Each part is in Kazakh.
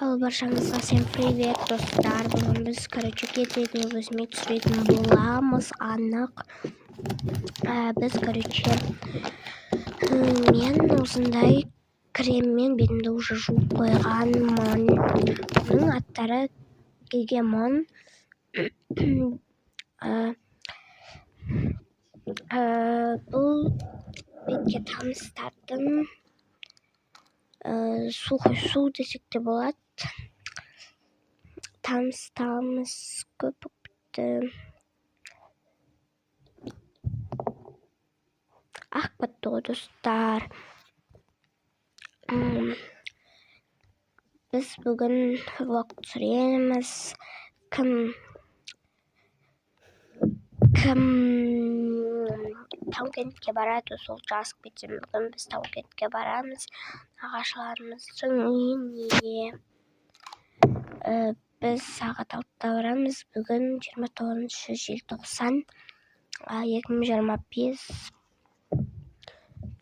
Баршаңызға всем привет, достар. Бүгін біз кететін өзіме түсіретін боламыз, анық. Біз мен осындай креммен бетімді уже жуып қойғанмын. Бұның аттары Гегемон. Бұл бетке таныстырдым. Сухой су десек те болады. Таныстамыз көп бітті. Ақ бітті ғой, достар. Біз бүгін влог түсіреміз. Кім Таукентке барады, сол жазып кетсем, бүгін біз Таукентке барамыз. Ағашыларымыздың үйіне. Біз сағат 6-та барамыз. Бүгін 29 желтоқсан 2025.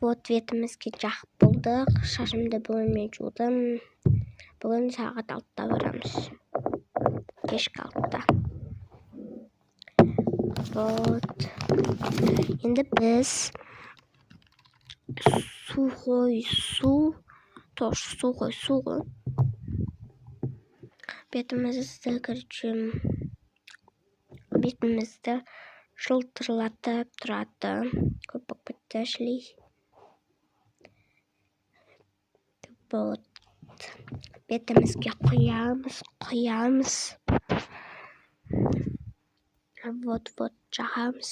Бетімізге жақып болдық. Шашымды бүгін жудым. Бүгін сағат 6-та барамыз. Кешкі 6-та. Енді біз сухой су ғой. Бетімізді жылтырлатып тұрады. Көп болып кетті шлей. Бетімізге құямыз. Вот жағамыз.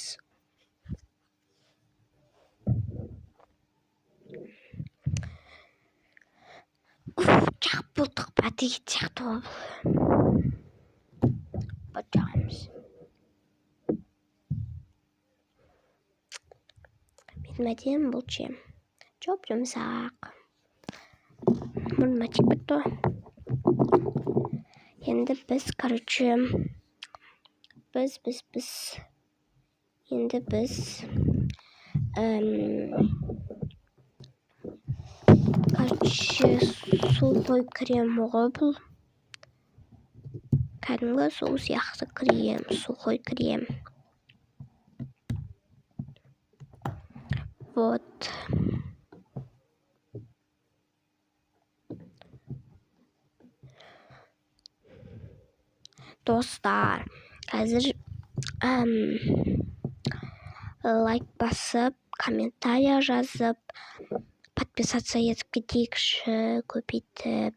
Жағып болдық па деген сияқты ол. Вот жағамыз. Бетім әдемі бұл ше. Жоқ жұмсақ. Мұрныма тиіп кетті. Енді біз Енді біз сухой крем ғой бұл. Кәдімгі сол сияқты крем, сухой крем. Вот. Достар, қазір лайк басып, комментария жазып, подписаться етіп кетейікші, көбейтіп.